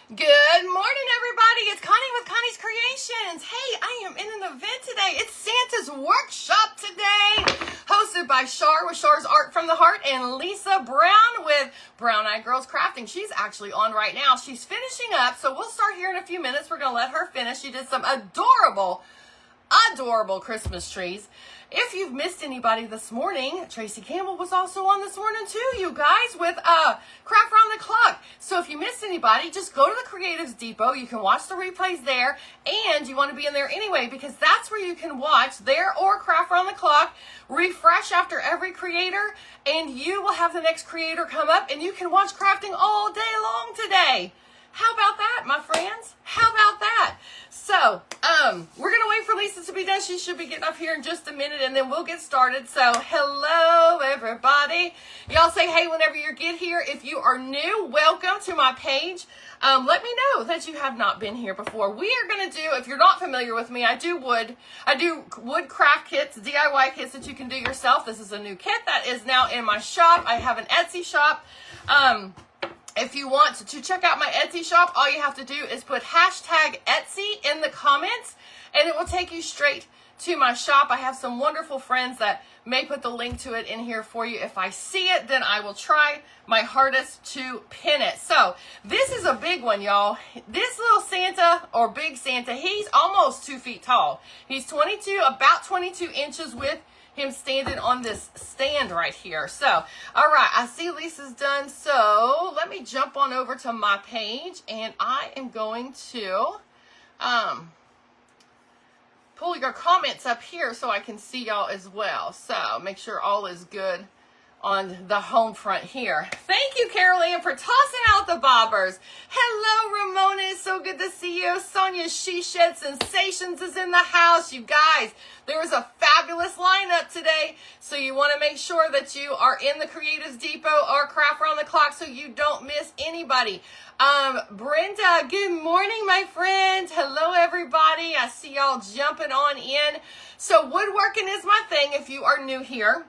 Good morning, everybody. It's Connie with Connie's Creations. Hey, I am in an event today. It's Santa's Workshop today, hosted by Shar with Shar's Art from the Heart and Lisa Brown with Brown Eyed Girls Crafting. She's actually on right now. She's finishing up, so we'll start here in a few minutes. We're going to let her finish. She did some adorable Christmas trees. If you've missed anybody this morning, Tracy Campbell was also on this morning too, you guys, with Craft Round the Clock. So if you missed anybody, just go to the Creatives Depot. You can watch the replays there, and you want to be in there anyway because that's where you can watch there or Craft Round the Clock, refresh after every creator, and you will have the next creator come up, and you can watch crafting all day long today. How about that, my friends? How about that? So, we're going to wait for Lisa to be done. She should be getting up here in just a minute, and then we'll get started. So, hello, everybody. Y'all say hey whenever you get here. If you are new, welcome to my page. Let me know that you have not been here before. We are going to do, if you're not familiar with me, I do wood craft kits, DIY kits that you can do yourself. This is a new kit that is now in my shop. I have an Etsy shop. If you want to check out my Etsy shop, all you have to do is put hashtag Etsy in the comments, and it will take you straight to my shop. I have some wonderful friends that may put the link to it in here for you. If I see it, then I will try my hardest to pin it. So this is a big one, y'all. This little Santa, or big Santa, he's almost 2 feet tall. He's about 22 inches with him standing on this stand right here. So, all right, I see Lisa's done. So let me jump on over to my page, and I am going to pull your comments up here so I can see y'all as well. So make sure all is good on the home front here. Thank you, Carol Ann, for tossing out the bobbers. Hello, Ramona. It's so good to see you. Sonia She Shed Sensations is in the house. You guys, there is a fabulous lineup today, so you want to make sure that you are in the Creatives Depot or Craft Round the Clock so you don't miss anybody. Brenda, good morning, my friend. Hello, everybody. I see y'all jumping on in. So woodworking is my thing if you are new here.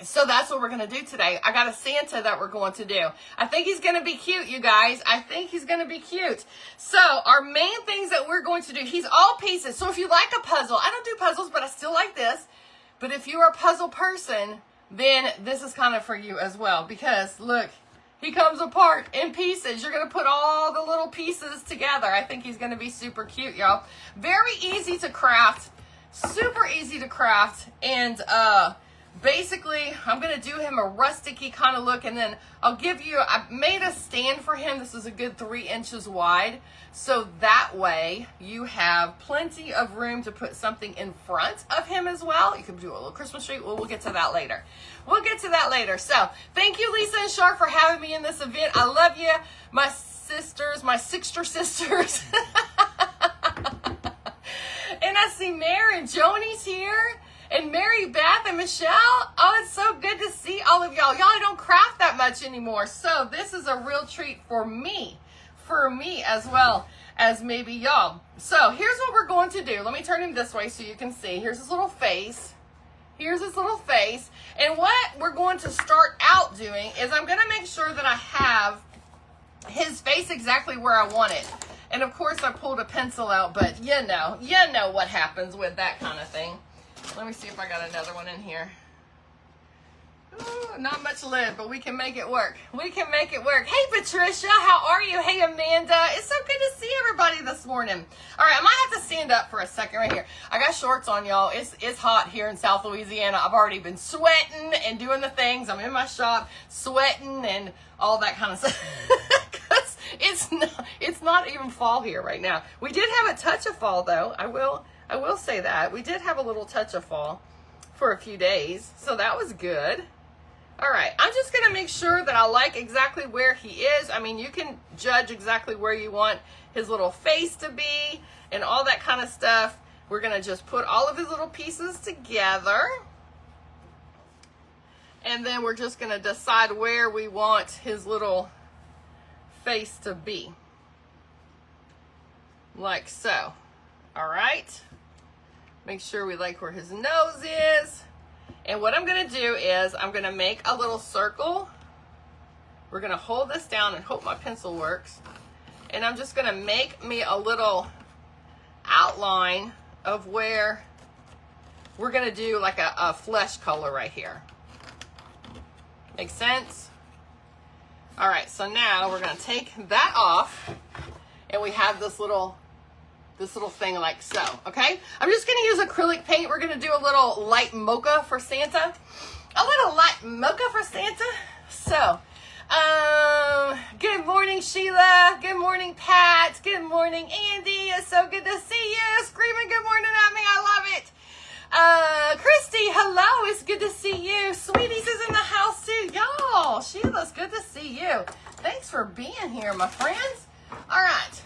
So that's what we're going to do today. I got a Santa that we're going to do. I think he's going to be cute, you guys. I think he's going to be cute. So our main things that we're going to do, he's all pieces. So if you like a puzzle, I don't do puzzles, but I still like this. But if you're a puzzle person, then this is kind of for you as well. Because look, he comes apart in pieces. You're going to put all the little pieces together. I think he's going to be super cute, y'all. Very easy to craft. Super easy to craft. And, basically, I'm going to do him a rusticy kind of look, and then I made a stand for him. This is a good 3 inches wide. So that way you have plenty of room to put something in front of him as well. You can do a little Christmas tree. We'll get to that later. So thank you, Lisa and Shar, for having me in this event. I love you, my sisters, my Sixter sisters. And I see Mary and Joni's here. And Mary Beth and Michelle, oh, it's so good to see all of y'all. Y'all, I don't craft that much anymore, so this is a real treat for me as well as maybe y'all. So here's what we're going to do. Let me turn him this way so you can see. Here's his little face. And what we're going to start out doing is I'm going to make sure that I have his face exactly where I want it. And of course I pulled a pencil out, but you know what happens with that kind of thing. Let me see if I got another one in here. Ooh, not much lid, but we can make it work. Hey, Patricia, how are you? Hey, Amanda. It's so good to see everybody this morning. All right, I might have to stand up for a second right here. I got shorts on, y'all. It's hot here in South Louisiana. I've already been sweating and doing the things. I'm in my shop sweating and all that kind of stuff. Because it's not even fall here right now. We did have a touch of fall, though. I will say that. We did have a little touch of fall for a few days, so that was good. All right, I'm just going to make sure that I like exactly where he is. I mean, you can judge exactly where you want his little face to be and all that kind of stuff. We're going to just put all of his little pieces together. And then we're just going to decide where we want his little face to be. Like so. All right. Make sure we like where his nose is. And what I'm going to do is I'm going to make a little circle. We're going to hold this down and hope my pencil works. And I'm just gonna make me a little outline of where we're gonna do like a flesh color right here. Make sense? All right, so now we're gonna take that off, and we have this little thing like so, okay? I'm just gonna use acrylic paint. We're gonna do a little light mocha for Santa. A little light mocha for Santa. So, good morning, Sheila. Good morning, Pat. Good morning, Andy. It's so good to see you. Screaming good morning at me. I love it. Christy, hello. It's good to see you. Sweeties is in the house too. Y'all, Sheila, it's good to see you. Thanks for being here, my friends. All right,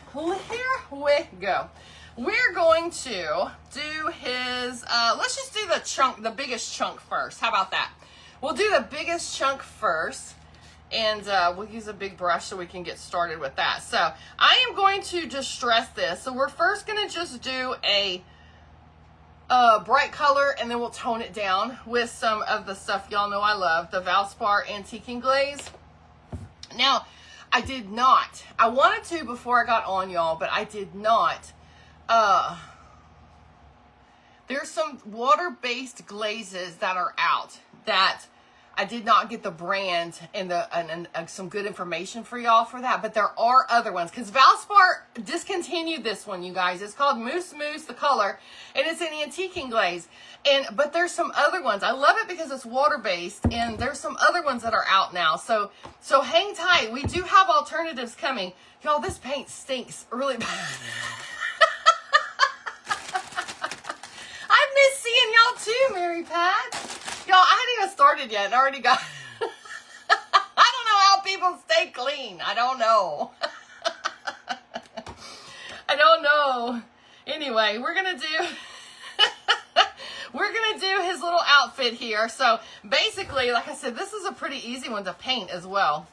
here we go. We're going to do his, let's just do the biggest chunk first. How about that? We'll do the biggest chunk first, and we'll use a big brush so we can get started with that. So I am going to distress this. So we're first going to just do a bright color, and then we'll tone it down with some of the stuff y'all know I love, the Valspar Antiquing Glaze. Now, I wanted to before I got on, y'all, but I did not. There's some water-based glazes that are out that I did not get the brand and some good information for y'all for that, but there are other ones because Valspar discontinued this one, you guys. It's called Mousse Mousse, the color, and it's an antiquing glaze. But there's some other ones. I love it because it's water-based, and there's some other ones that are out now. So hang tight. We do have alternatives coming. Y'all, this paint stinks really bad. I miss seeing y'all too, Mary Pat. Y'all, I hadn't even started yet. I already got... I don't know how people stay clean. I don't know. I don't know. Anyway, we're going to do... we're going to do his little outfit here. So, basically, like I said, this is a pretty easy one to paint as well.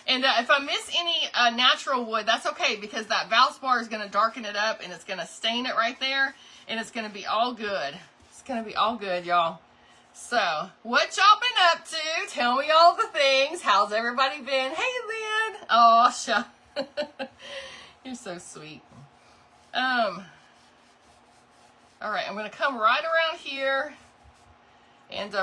And if I miss any natural wood, that's okay, because that Valspar is going to darken it up, and it's going to stain it right there, and it's going to be all good. It's going to be all good, y'all. So, what y'all been up to? Tell me all the things. How's everybody been? Hey, Lynn. Oh, shucks. You're so sweet. All right, I'm gonna come right around here, and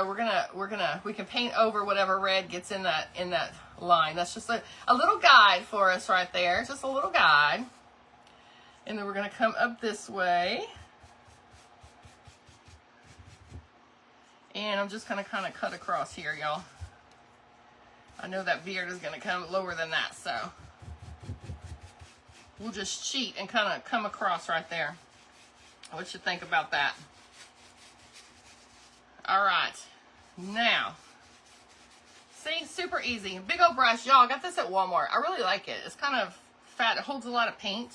we can paint over whatever red gets in that line. That's just a little guide for us right there. It's just a little guide. And then we're gonna come up this way. And I'm just going to kind of cut across here, y'all. I know that beard is going to come lower than that, so we'll just cheat and kind of come across right there. What you think about that? All right. Now, see, super easy. Big old brush. Y'all, I got this at Walmart. I really like it. It's kind of fat. It holds a lot of paint.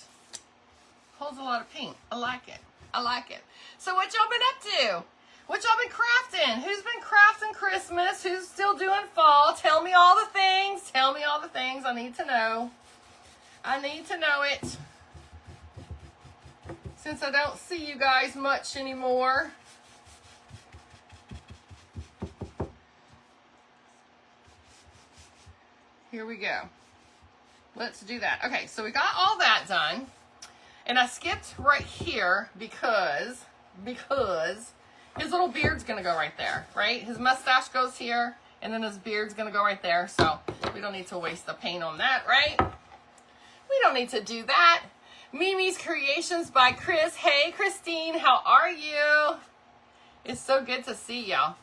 Holds a lot of paint. I like it. I like it. So what y'all been up to? What y'all been crafting? Who's been crafting Christmas? Who's still doing fall? Tell me all the things. Tell me all the things. I need to know. I need to know it. Since I don't see you guys much anymore. Here we go. Let's do that. Okay, so we got all that done. And I skipped right here because his little beard's going to go right there, right? His mustache goes here, and then his beard's going to go right there. So we don't need to waste the paint on that, right? We don't need to do that. Mimi's Creations by Chris. Hey, Christine, how are you? It's so good to see y'all.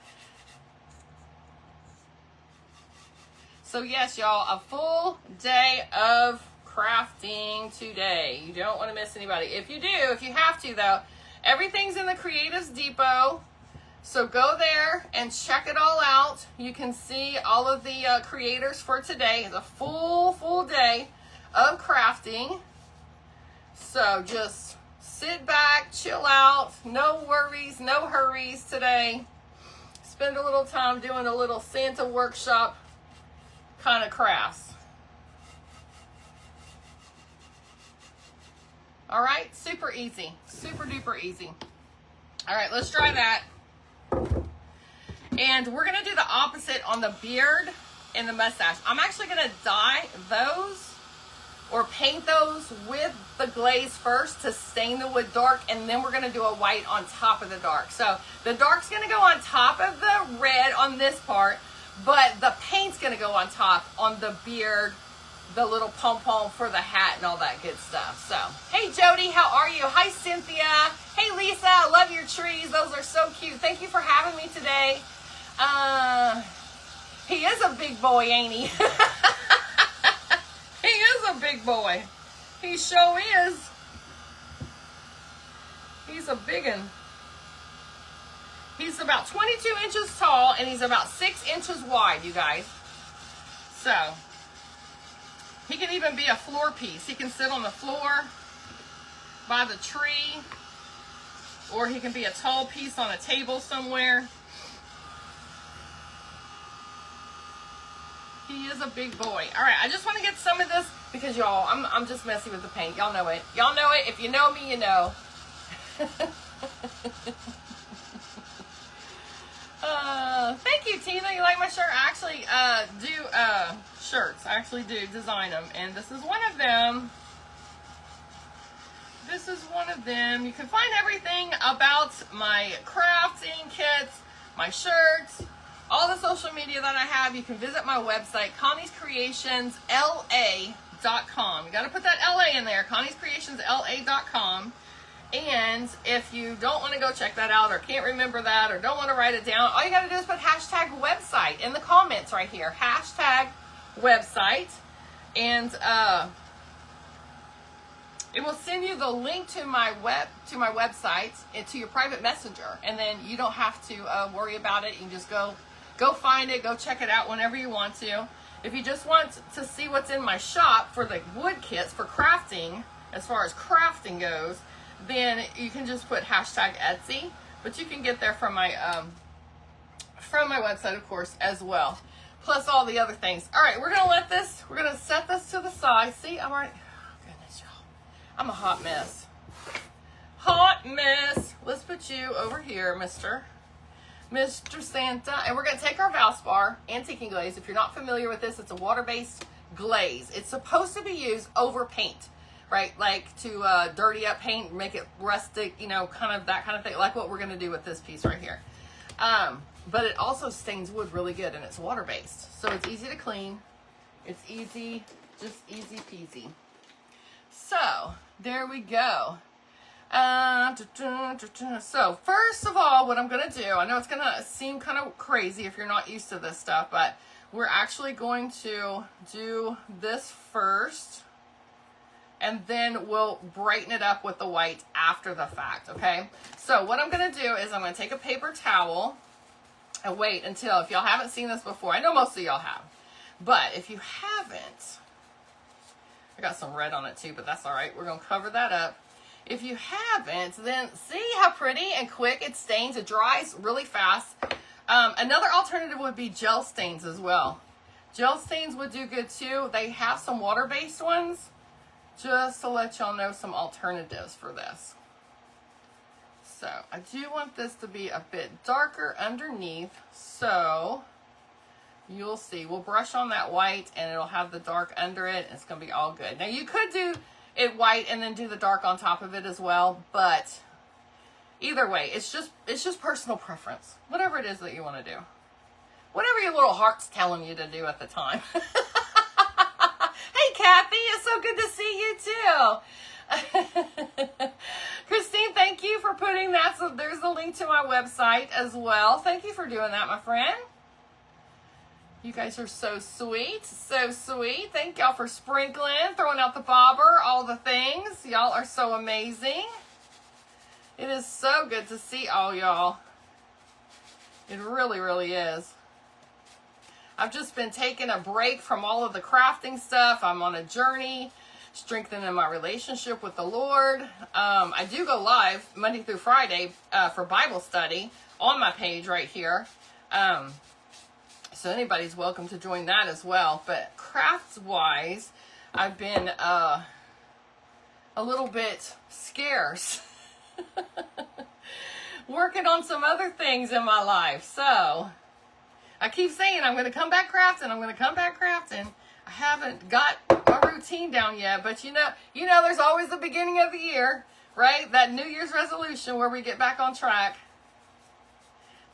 So yes, y'all, a full day of crafting today. You don't want to miss anybody. If you have to though, everything's in the Creatives Depot. So go there and check it all out. You can see all of the creators for today. It's a full day of crafting. So just sit back, chill out. No worries, no hurries today. Spend a little time doing a little Santa workshop kind of crafts. All right, super easy, super duper easy. All right, let's try that. And we're gonna do the opposite on the beard and the mustache. I'm actually gonna dye those, or paint those with the glaze first to stain the wood dark, and then we're going to do a white on top of the dark. So the dark's going to go on top of the red on this part, but the paint's going to go on top on the beard, the little pom-pom for the hat and all that good stuff. So, hey Jody, how are you? Hi Cynthia. Hey Lisa, I love your trees. Those are so cute. Thank you for having me today. He is a big boy, ain't he? He is a big boy. He sure is. He's a biggin'. He's about 22 inches tall and he's about 6 inches wide, you guys. So, he can even be a floor piece. He can sit on the floor by the tree, or he can be a tall piece on a table somewhere. He is a big boy. All right, I just want to get some of this because y'all, I'm just messy with the paint. Y'all know it. Y'all know it. If you know me, you know. Thank you, Tina. You like my shirt? I actually do shirts. I actually do design them, and this is one of them. This is one of them. You can find everything about my crafting kits, my shirts, all the social media that I have. You can visit my website, Connie'sCreationsLA.com. You got to put that LA in there, Connie'sCreationsLA.com. And if you don't want to go check that out or can't remember that or don't want to write it down, all you got to do is put hashtag website in the comments right here. Hashtag website. And it will send you the link to my website and to your private messenger. And then you don't have to worry about it. You can just go find it, go check it out whenever you want to. If you just want to see what's in my shop for the wood kits for crafting, as far as crafting goes, then you can just put hashtag Etsy, but you can get there from my website, of course, as well, plus all the other things. All right, we're gonna set this to the side. See, I'm already, oh, goodness, y'all, I'm a hot mess. Let's put you over here, Mr. Santa, and we're gonna take our Valspar Antiquing Glaze. If you're not familiar with this, it's a water-based glaze. It's supposed to be used over paint, right? Like to dirty up paint, make it rustic, you know, kind of that kind of thing, like what we're going to do with this piece right here. But it also stains wood really good, and it's water-based. So it's easy to clean. It's easy, just easy peasy. So, there we go. So, first of all, what I'm going to do, I know it's going to seem kind of crazy if you're not used to this stuff, but we're actually going to do this first. And then we'll brighten it up with the white after the fact, okay? So what I'm going to do is I'm going to take a paper towel and wait until, if y'all haven't seen this before, I know most of y'all have, but if you haven't, I got some red on it too, but that's all right. We're going to cover that up. If you haven't, then see how pretty and quick it stains. It dries really fast. Another alternative would be gel stains as well. Gel stains would do good too. They have some water-based ones. Just to let y'all know some alternatives for this. So I do want this to be a bit darker underneath, so you'll see. We'll brush on that white and it'll have the dark under it. It's going to be all good. Now you could do it white and then do the dark on top of it as well, but either way, it's just personal preference. Whatever it is that you want to do. Whatever your little heart's telling you to do at the time. Hey, Kathy, it's so good to see you too. Christine, thank you for putting that. So there's the link to my website as well. Thank you for doing that, my friend. You guys are so sweet, so sweet. Thank y'all for sprinkling, throwing out the bobber, all the things. Y'all are so amazing. It is so good to see all y'all. It really, really is. I've just been taking a break from all of the crafting stuff. I'm on a journey, strengthening my relationship with the Lord. I do go live Monday through Friday for Bible study on my page right here. So anybody's welcome to join that as well. But crafts-wise, I've been a little bit scarce. Working on some other things in my life. So I keep saying I'm going to come back crafting. I'm going to come back crafting. I haven't got my routine down yet, but you know, there's always the beginning of the year, right? That New Year's resolution where we get back on track.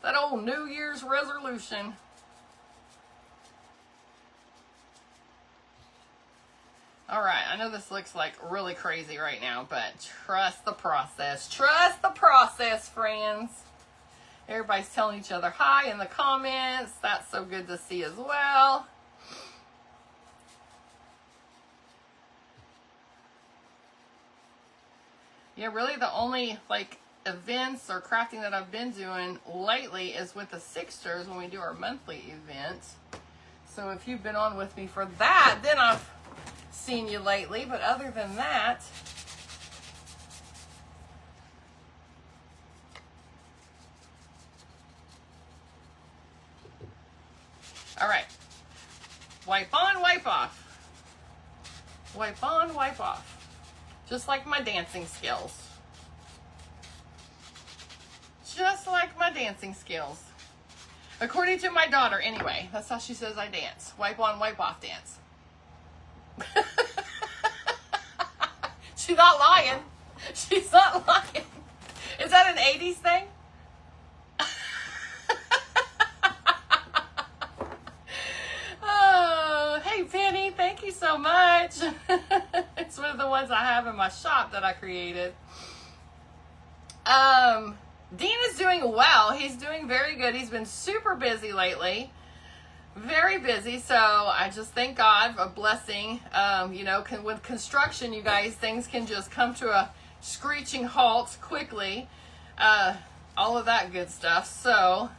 That old New Year's resolution. All right, I know this looks like really crazy right now, but trust the process. Trust the process, friends. Everybody's telling each other hi in the comments. That's so good to see as well. Yeah, really the only like events or crafting that I've been doing lately is with the Sixters when we do our monthly event. So if you've been on with me for that, then I've seen you lately. But other than that, all right. Wipe on, wipe off. Wipe on, wipe off. Just like my dancing skills. Just like my dancing skills. According to my daughter, anyway. That's how she says I dance. Wipe on, wipe off dance. She's not lying. She's not lying. Is that an 80s thing? Oh, hey Penny, thank you so much. It's one of the ones I have in my shop that I created. Dean is doing well. He's doing very good. He's been super busy lately. Very busy. So I just thank God for a blessing. You know, with construction, you guys, things can just come to a screeching halt quickly. All of that good stuff. So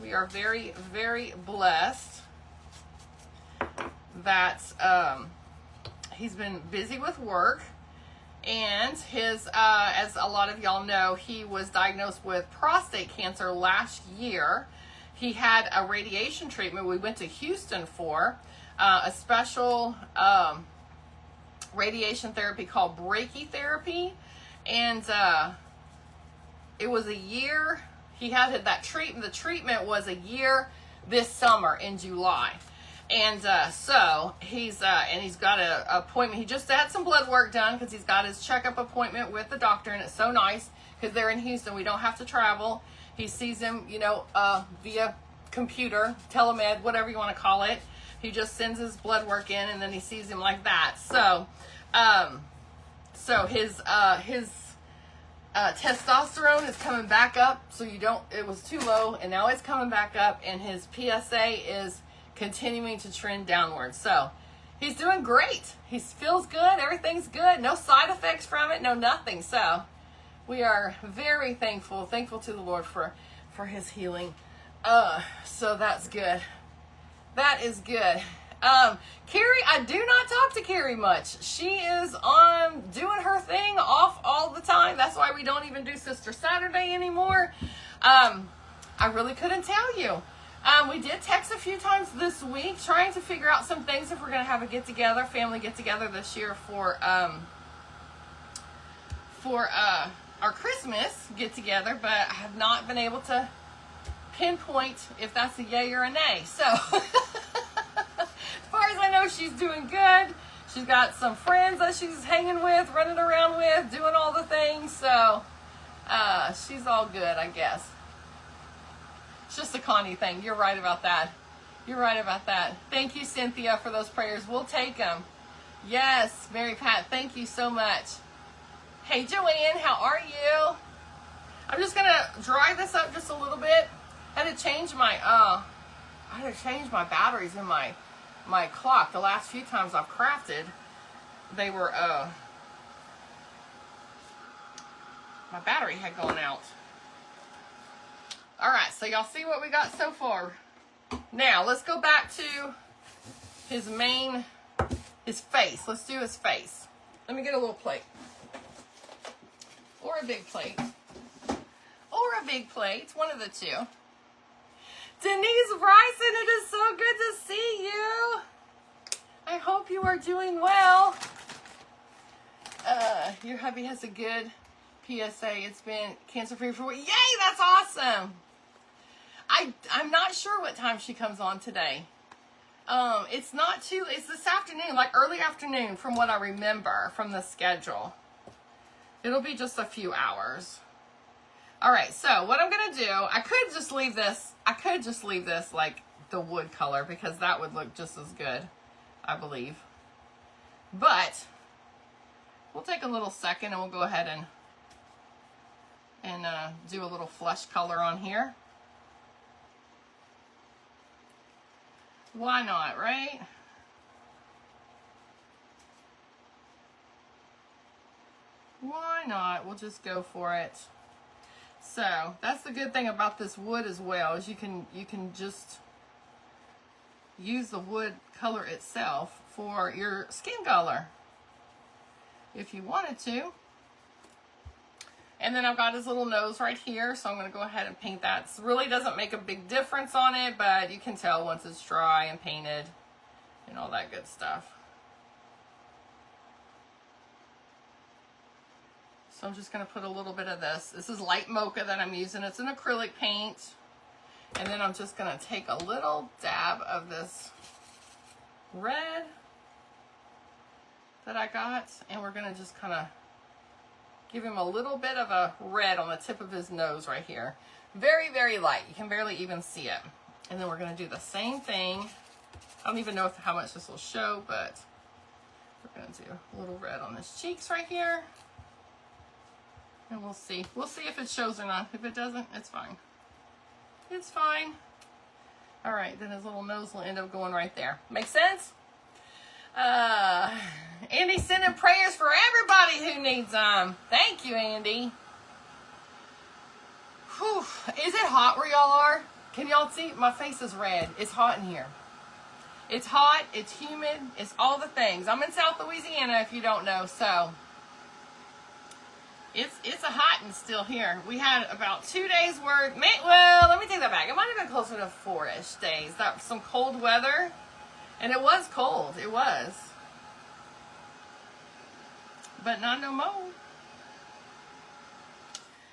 we are very, very blessed that he's been busy with work. And his, as a lot of y'all know, he was diagnosed with prostate cancer last year. He had a radiation treatment we went to Houston for, a special radiation therapy called brachytherapy. And it was a year. He had that treatment. The treatment was a year this summer in July. And so he's got an appointment. He just had some blood work done because he's got his checkup appointment with the doctor, and it's so nice because they're in Houston. We don't have to travel. He sees him, you know, via computer, telemed, whatever you want to call it. He just sends his blood work in, and then he sees him like that. So, his testosterone is coming back up. So it was too low, and now it's coming back up, and his PSA is continuing to trend downward. So he's doing great. He feels good. Everything's good. No side effects from it. No nothing. So we are very thankful to the Lord for his healing. So that's good. That is good. Carrie, I do not talk to Carrie much. She is on doing her thing off all the time. That's why we don't even do Sister Saturday anymore. I really couldn't tell you. We did text a few times this week trying to figure out some things if we're going to have a get-together, family get-together this year for our Christmas get-together, but I have not been able to pinpoint if that's a yay or a nay. So, as far as I know, she's doing good. She's got some friends that she's hanging with, running around with, doing all the things. So, she's all good, I guess. It's just a Connie thing. You're right about that. You're right about that. Thank you, Cynthia, for those prayers. We'll take them. Yes, Mary Pat, thank you so much. Hey, Joanne, how are you? I'm just going to dry this up just a little bit. I had to change my batteries in my clock. The last few times I've crafted, they were, my battery had gone out. All right, so y'all see what we got so far. Now, let's go back to his face. Let's do his face. Let me get a little plate. Or a big plate. Or a big plate. One of the two. Denise Bryson, it is so good to see you. I hope you are doing well. Your hubby has a good PSA. It's been cancer-free for a week. Yay, that's awesome. I'm not sure what time she comes on today. It's not too, it's this afternoon, like early afternoon from what I remember from the schedule. It'll be just a few hours. All right, so what I'm going to do, I could just leave this like the wood color because that would look just as good, I believe. But we'll take a little second and we'll go ahead and do a little flesh color on here. Why not, right? Why not? We'll just go for it. So that's the good thing about this wood as well, is you can just use the wood color itself for your skin color if you wanted to. And then I've got his little nose right here, so I'm going to go ahead and paint that. It really doesn't make a big difference on it, but you can tell once it's dry and painted and all that good stuff. So I'm just going to put a little bit of this. This is light mocha that I'm using. It's an acrylic paint. And then I'm just going to take a little dab of this red that I got, and we're going to just kind of give him a little bit of a red on the tip of his nose right here. Very, very light. You can barely even see it. And then we're going to do the same thing. I don't even know how much this will show, but we're going to do a little red on his cheeks right here. And we'll see. We'll see if it shows or not. If it doesn't, it's fine. It's fine. All right, then his little nose will end up going right there. Make sense? Andy sending prayers for everybody who needs them. Thank you, Andy. Whew. Is it hot where y'all are? Can y'all see? My face is red. It's hot in here. It's hot. It's humid. It's all the things. I'm in South Louisiana, if you don't know, so it's a hot and still here. We had about 2 days worth. Well, let me take that back. It might have been closer to 4-ish days. That some cold weather, and it was cold. It was, but not no more.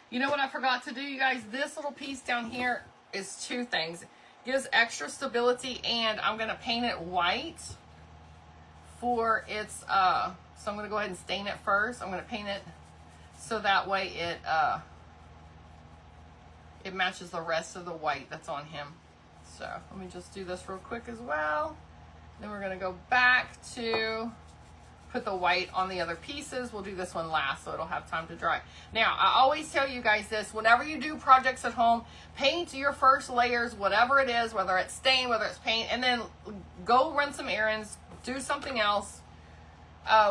You know what I forgot to do, you guys? This little piece down here is two things. It gives extra stability, and I'm gonna paint it white for its. So I'm gonna go ahead and stain it first. I'm gonna paint it so that way it matches the rest of the white that's on him. So let me just do this real quick as well. Then we're gonna go back to put the white on the other pieces. We'll do this one last so it'll have time to dry. Now, I always tell you guys this, whenever you do projects at home, paint your first layers, whatever it is, whether it's stain, whether it's paint, and then go run some errands, do something else,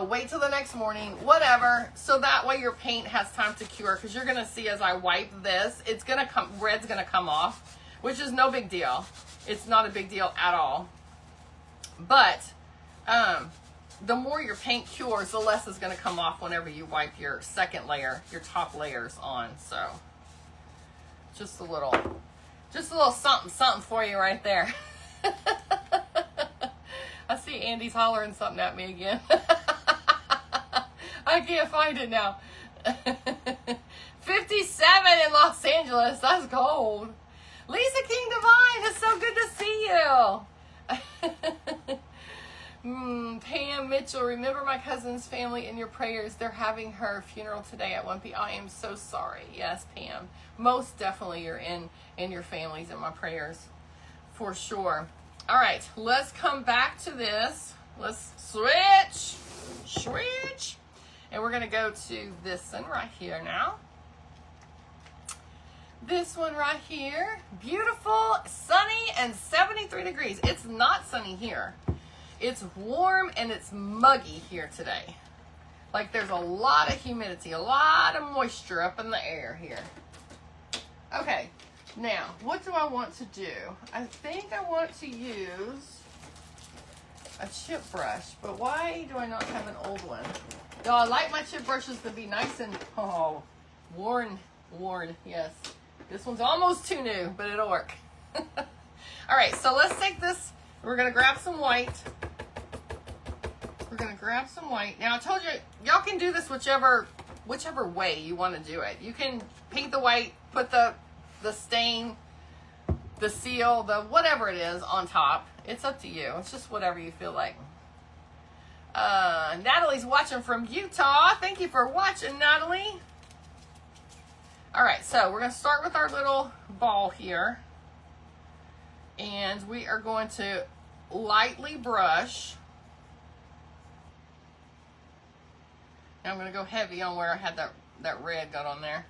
wait till the next morning, whatever, so that way your paint has time to cure, because you're gonna see as I wipe this, it's gonna come, red's gonna come off, which is no big deal. It's not a big deal at all. But the more your paint cures, the less is going to come off whenever you wipe your second layer, your top layers on. So just a little something for you right there. I see Andy's hollering something at me again. I can't find it now. 57 in Los Angeles. That's cold. Lisa King Divine, it's so good to see you. Pam Mitchell, remember my cousin's family in your prayers. They're having her funeral today at 1 p.m. I am so sorry. Yes, Pam. Most definitely you're in your families in my prayers. For sure. All right, let's come back to this. Let's switch. And we're going to go to this one right here now. This one right here. Beautiful, sunny, and 73 degrees. It's not sunny here. It's warm and it's muggy here today. Like there's a lot of humidity, a lot of moisture up in the air here. Okay, now what do I want to do? I think I want to use a chip brush, but why do I not have an old one? Y'all, I like my chip brushes to be nice and, worn, yes. This one's almost too new, but it'll work. All right, so let's take this. We're gonna grab some white. Now I told you, y'all can do this whichever way you want to do it. You can paint the white, put the stain, the seal, the whatever it is on top. It's up to you. It's just whatever you feel like. Natalie's watching from Utah. Thank you for watching, Natalie. All right, so we're going to start with our little ball here. And we are going to lightly brush. Now I'm going to go heavy on where I had that red got on there.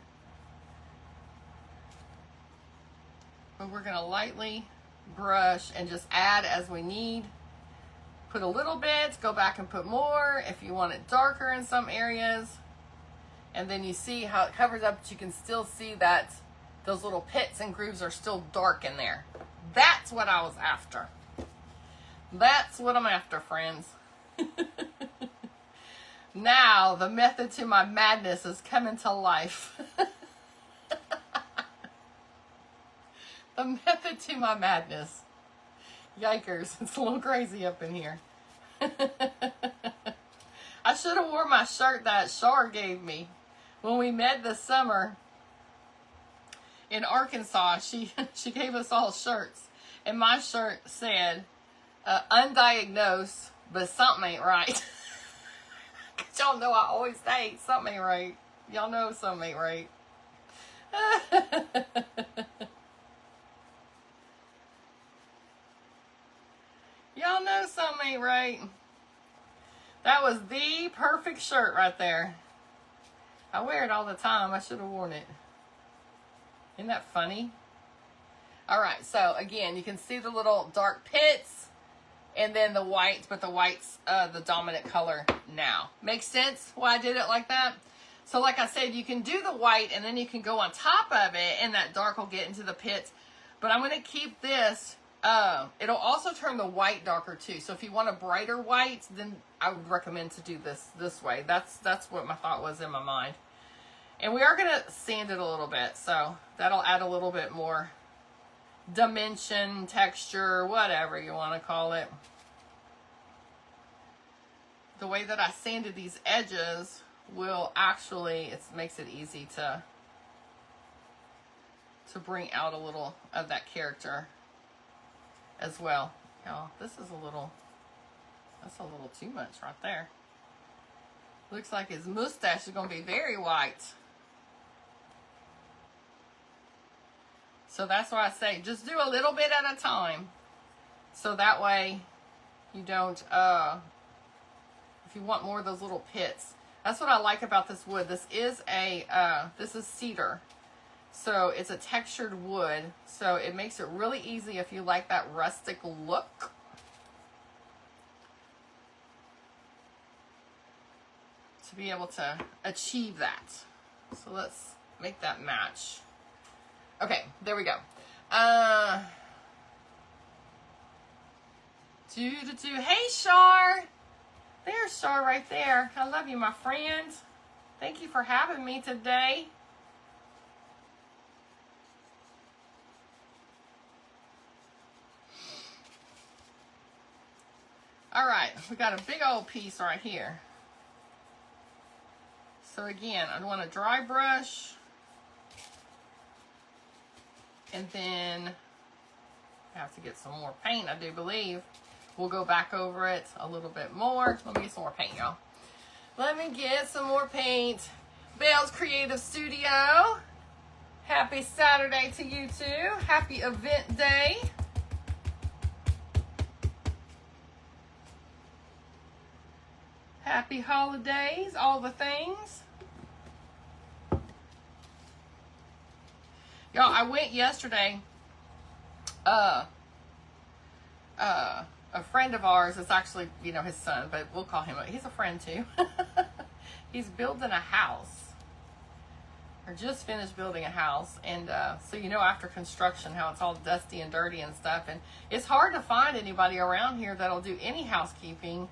But we're going to lightly brush and just add as we need. Put a little bit, go back and put more if you want it darker in some areas. And then you see how it covers up, but you can still see that those little pits and grooves are still dark in there. That's what I was after. That's what I'm after, friends. Now, the method to my madness is coming to life. The method to my madness. Yikers, it's a little crazy up in here. I should have worn my shirt that Shar gave me when we met this summer in Arkansas. She gave us all shirts, and my shirt said, undiagnosed, but something ain't right. Cause y'all know I always say something ain't right. Y'all know something ain't right. Y'all know something ain't right. That was the perfect shirt right there. I wear it all the time. I should have worn it. Isn't that funny? All right, so again, you can see the little dark pits and then the white, but the white's the dominant color now. Makes sense why I did it like that? So like I said, you can do the white and then you can go on top of it and that dark will get into the pits. But I'm going to keep this. It'll also turn the white darker too. So if you want a brighter white, then I would recommend to do this way. That's what my thought was in my mind. And we are going to sand it a little bit. So that'll add a little bit more dimension, texture, whatever you want to call it. The way that I sanded these edges will actually, it makes it easy to bring out a little of that character as well. Now, this is that's a little too much right there. Looks like his mustache is going to be very white. So that's why I say just do a little bit at a time. So that way you don't, if you want more of those little pits. That's what I like about this wood. This is this is cedar. So it's a textured wood. So it makes it really easy if you like that rustic look. To be able to achieve that. So let's make that match. Okay, there we go. Hey, Shar. There's Shar right there. I love you, my friend. Thank you for having me today. All right, we got a big old piece right here. So again, I want to dry brush. And then I have to get some more paint, I do believe. We'll go back over it a little bit more. Let me get some more paint, y'all. Let me get some more paint. Belle's Creative Studio. Happy Saturday to you too. Happy event day. Happy holidays, all the things. Y'all, I went yesterday, a friend of ours, it's actually, his son, but we'll call him, he's a friend too. He's building a house, or just finished building a house, and so after construction, how it's all dusty and dirty and stuff, and it's hard to find anybody around here that'll do any housekeeping,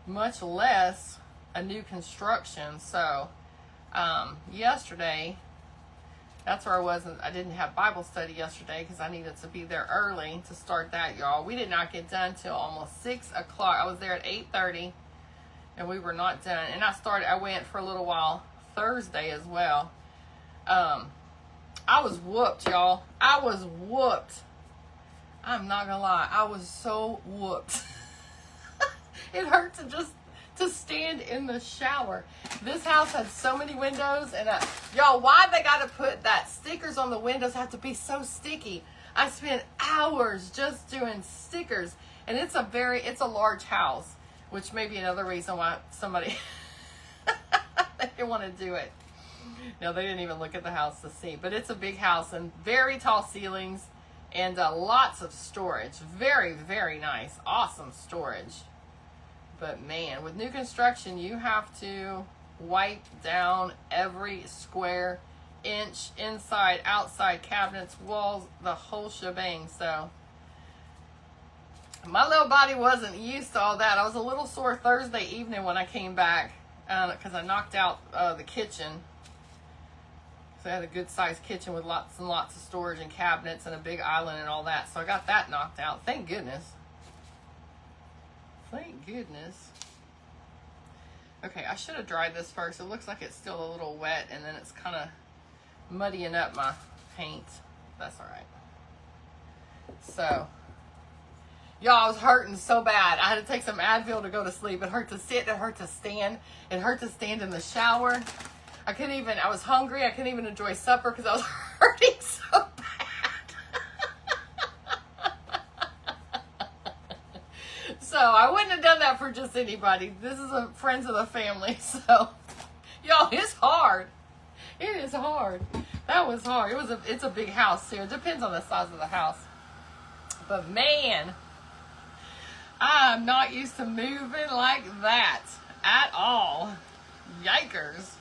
much less a new construction. So, yesterday, that's where I was. I didn't have Bible study yesterday because I needed to be there early to start that, y'all. We did not get done till almost 6 o'clock. I was there at 8:30, and we were not done. And I went for a little while Thursday as well. I was whooped, y'all. I was whooped. I'm not gonna lie, I was so whooped. It hurt to stand in the shower. This house had so many windows, and y'all, why they gotta put that stickers on the windows have to be so sticky? I spent hours just doing stickers, and it's a large house, which may be another reason why somebody they didn't want to do it. No, they didn't even look at the house to see, but it's a big house and very tall ceilings and lots of storage. Very, very nice, awesome storage. But man, with new construction, you have to wipe down every square inch, inside, outside, cabinets, walls, the whole shebang. So my little body wasn't used to all that. I was a little sore Thursday evening when I came back because I knocked out the kitchen. So I had a good sized kitchen with lots and lots of storage and cabinets and a big island and all that. So I got that knocked out. Thank goodness. Thank goodness. Okay, I should have dried this first. It looks like it's still a little wet, and then it's kind of muddying up my paint. That's all right. So, y'all, I was hurting so bad. I had to take some Advil to go to sleep. It hurt to sit. It hurt to stand. It hurt to stand in the shower. I was hungry. I couldn't even enjoy supper because I was hurting so bad. So I wouldn't have done that for just anybody. This is friends of the family. So, y'all, it's hard. It is hard. That was hard. It's a big house too. It depends on the size of the house. But man, I'm not used to moving like that at all. Yikers.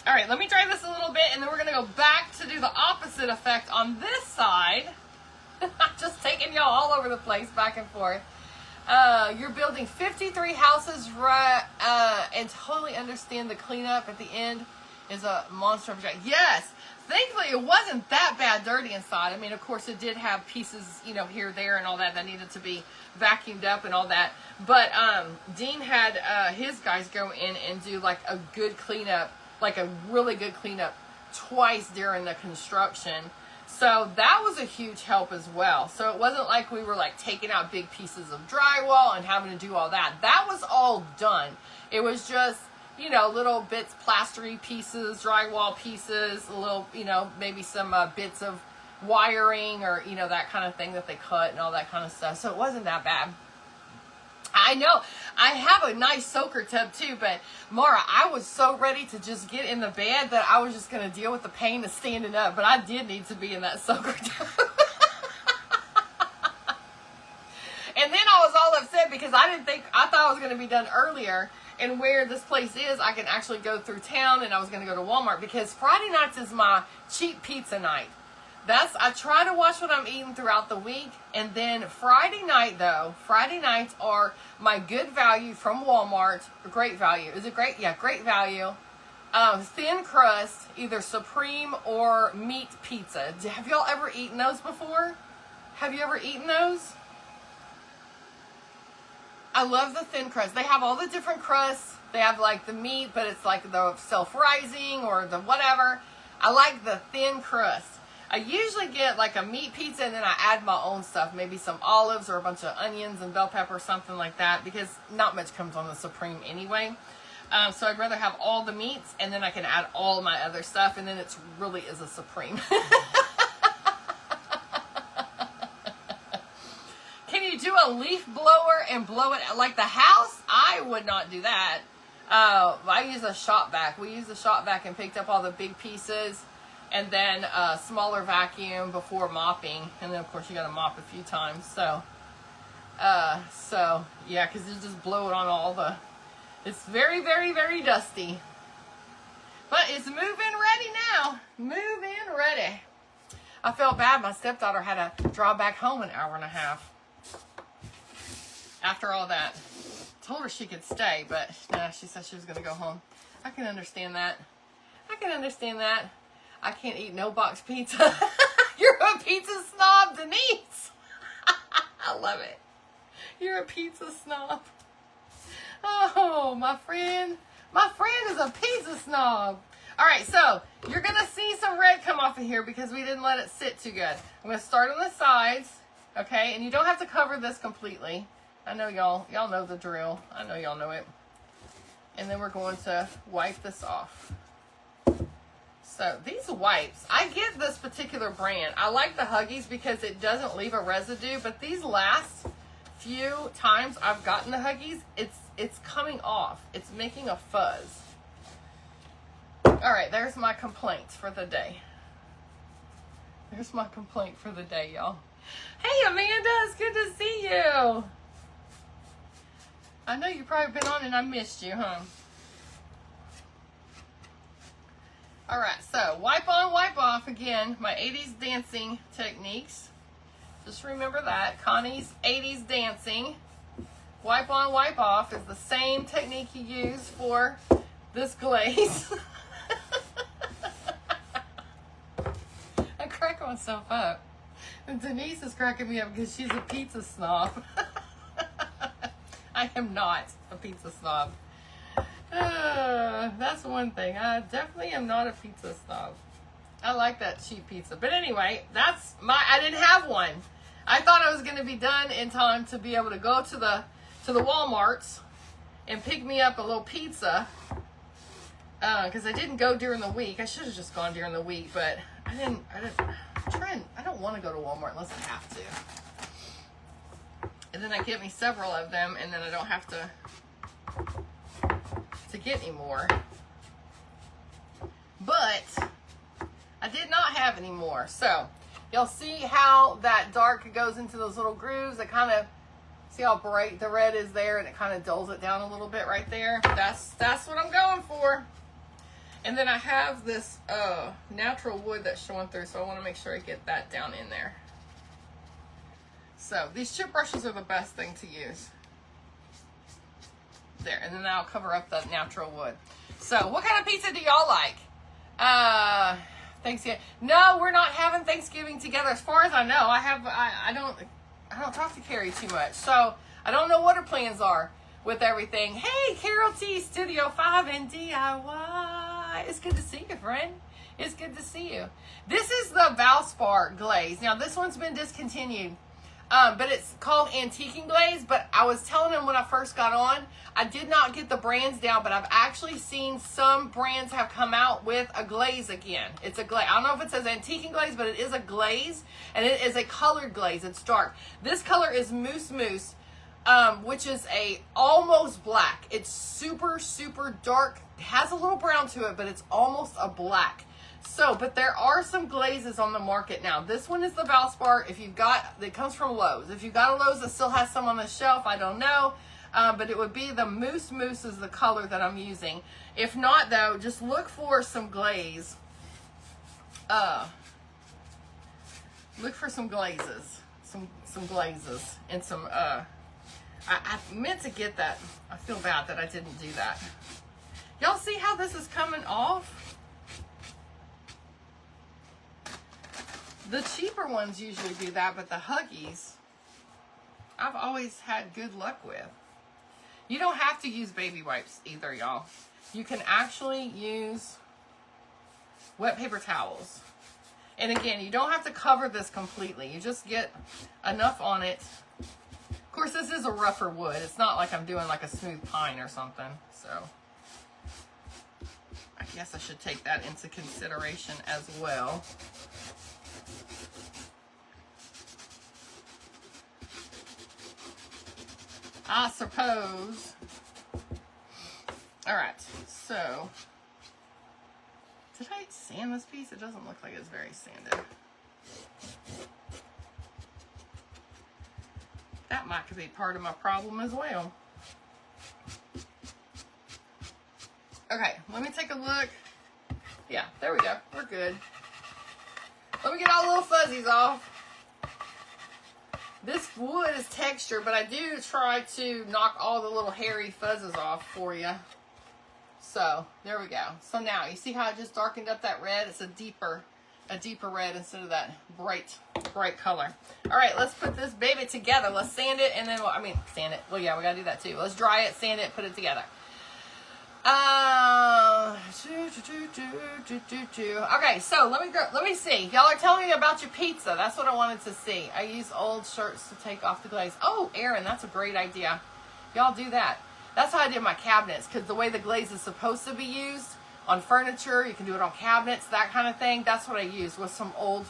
All right, let me try this a little bit, and then we're going to go back to do the opposite effect on this side. Just taking y'all all over the place, back and forth. You're building 53 houses, and totally understand the cleanup at the end is a monster of a job. Yes, thankfully it wasn't that bad dirty inside. I mean, of course, it did have pieces, here, there, and all that needed to be vacuumed up and all that. But Dean had his guys go in and do like a good cleanup, like a really good cleanup twice during the construction. So that was a huge help as well. So it wasn't like we were like taking out big pieces of drywall and having to do all that. That was all done. It was just, little bits, plastery pieces, drywall pieces, a little, maybe some bits of wiring or, that kind of thing that they cut and all that kind of stuff. So it wasn't that bad. I know. I have a nice soaker tub too, but Mara, I was so ready to just get in the bed that I was just going to deal with the pain of standing up, but I did need to be in that soaker tub. And then I was all upset because I thought I was going to be done earlier, and where this place is, I can actually go through town, and I was going to go to Walmart because Friday nights is my cheap pizza night. I try to watch what I'm eating throughout the week. And then Friday nights are my good value from Walmart. Great value. Is it great? Yeah, great value. Thin crust, either Supreme or meat pizza. Have y'all ever eaten those before? Have you ever eaten those? I love the thin crust. They have all the different crusts. They have like the meat, but it's like the self-rising or the whatever. I like the thin crust. I usually get like a meat pizza and then I add my own stuff, maybe some olives or a bunch of onions and bell pepper or something like that, because not much comes on the Supreme anyway. So I'd rather have all the meats and then I can add all my other stuff, and then it really is a Supreme. Can you do a leaf blower and blow it like the house? I would not do that. I use a shop vac. We used a shop vac and picked up all the big pieces. And then a smaller vacuum before mopping. And then, of course, you got to mop a few times. So yeah, because you just blow it on all the... It's very, very, very dusty. But it's move-in ready now. Move-in ready. I felt bad. My stepdaughter had to drive back home an hour and a half. After all that. Told her she could stay, but nah, she said she was going to go home. I can understand that. I can't eat no box pizza. You're a pizza snob, Denise. I love it. You're a pizza snob. Oh, my friend. My friend is a pizza snob. All right, so you're going to see some red come off of here because we didn't let it sit too good. I'm going to start on the sides. Okay, and you don't have to cover this completely. I know y'all know the drill. I know y'all know it. And then we're going to wipe this off. So these wipes, I get this particular brand. I like the Huggies because it doesn't leave a residue, but these last few times I've gotten the Huggies, it's coming off. It's making a fuzz. All right, there's my complaints for the day. There's my complaint for the day, y'all. Hey, Amanda, it's good to see you. I know you've probably been on and I missed you, huh? All right, so wipe on, wipe off again. My 80s dancing techniques. Just remember that. Connie's 80s dancing. Wipe on, wipe off is the same technique you use for this glaze. I crack myself up. And Denise is cracking me up because she's a pizza snob. I am not a pizza snob. That's one thing. I definitely am not a pizza snob. I like that cheap pizza. But anyway, I didn't have one. I thought I was going to be done in time to be able to go to the Walmarts and pick me up a little pizza. Because I didn't go during the week. I should have just gone during the week, but I don't want to go to Walmart unless I have to. And then I get me several of them, and then I don't have to get any more. But I did not have any more. So y'all see how that dark goes into those little grooves? It kind of, see how bright the red is there, and it kind of dulls it down a little bit right there. That's what I'm going for. And then I have this natural wood that's showing through, so I want to make sure I get that down in there. So these chip brushes are the best thing to use. There, and then I'll cover up the natural wood. So what kind of pizza do y'all like? Thanksgiving? No, we're not having Thanksgiving together. As far as I know, I don't talk to Carrie too much, so I don't know what her plans are with everything. Hey, Carol T, Studio 5 and DIY. It's good to see you, friend. It's good to see you. This is the Valspar glaze. Now, this one's been discontinued. But it's called Antiquing Glaze. But I was telling them when I first got on, I did not get the brands down, but I've actually seen some brands have come out with a glaze again. It's a glaze. I don't know if it says Antiquing Glaze, but it is a glaze, and it is a colored glaze. It's dark. This color is Mousse Mousse, which is a almost black. It's super, super dark. It has a little brown to it, but it's almost a black. So, but there are some glazes on the market now. This one is the Valspar. If you've got, it comes from Lowe's. If you've got a Lowe's that still has some on the shelf, I don't know. But it would be the Mousse Mousse is the color that I'm using. If not, though, just look for some glaze. Look for some glazes. Some glazes. And some, I meant to get that. I feel bad that I didn't do that. Y'all see how this is coming off? The cheaper ones usually do that, but the Huggies, I've always had good luck with. You don't have to use baby wipes either, y'all. You can actually use wet paper towels. And again, you don't have to cover this completely. You just get enough on it. Of course, this is a rougher wood. It's not like I'm doing like a smooth pine or something. So I guess I should take that into consideration as well. I suppose. All right, so did I sand this piece? It doesn't look like it's very sanded. That might be part of my problem as well. Okay, let me take a look. Yeah, there we go. We're good. Let me get all the little fuzzies off. This wood is textured, but I do try to knock all the little hairy fuzzes off for you. So, there we go. So now, you see how I just darkened up that red? It's a deeper red instead of that bright color. All right, let's put this baby together. Let's sand it, and then, sand it. Well, yeah, we got to do that too. Let's dry it, sand it, put it together. Okay, so let me see. Y'all are telling me about your pizza. That's what I wanted to see. I use old shirts to take off the glaze. Oh, Erin, that's a great idea. Y'all do that. That's how I did my cabinets, because the way the glaze is supposed to be used on furniture, you can do it on cabinets, that kind of thing. That's what I used, with some all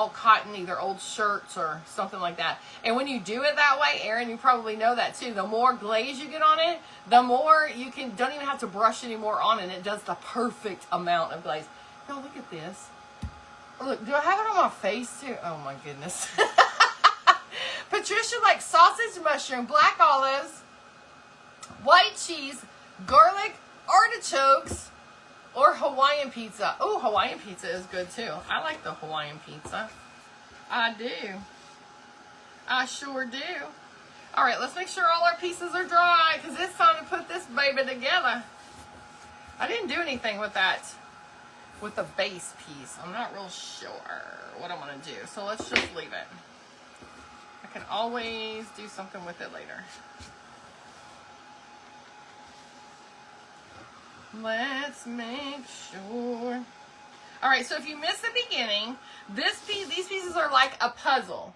cotton, either old shirts or something like that. And when you do it that way, Erin, you probably know that too. The more glaze you get on it, the more you don't even have to brush anymore on it. It does the perfect amount of glaze. Now look at this. Look, do I have it on my face too? Oh my goodness. Patricia likes sausage, mushroom, black olives, white cheese, garlic, artichokes, or Hawaiian pizza. Oh, Hawaiian pizza is good too. I like the Hawaiian pizza. I do. I sure do. All right, let's make sure all our pieces are dry, because it's time to put this baby together. I didn't do anything with that, with the base piece. I'm not real sure what I'm going to do. So let's just leave it. I can always do something with it later. Let's make sure. All right, so if you missed the beginning, these pieces are like a puzzle.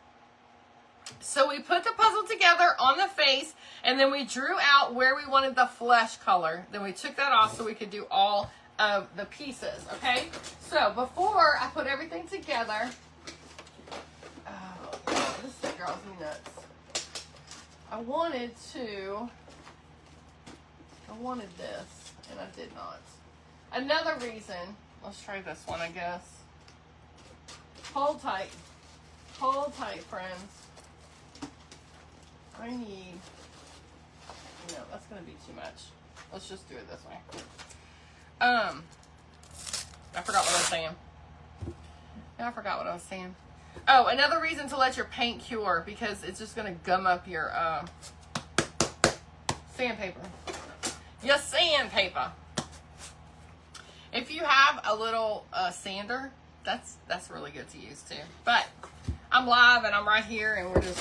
So we put the puzzle together on the face, and then we drew out where we wanted the flesh color. Then we took that off so we could do all of the pieces, okay? So before I put everything together, oh, this thing drives me nuts. I wanted this, and I did not. Another reason, let's try this one, I guess. Hold tight, friends. I need, no, that's going to be too much. Let's just do it this way. I forgot what I was saying. I forgot what I was saying. Oh, another reason to let your paint cure, because it's just going to gum up your sandpaper. Your sandpaper. If you have a little sander, that's really good to use too. But I'm live and I'm right here, and we're just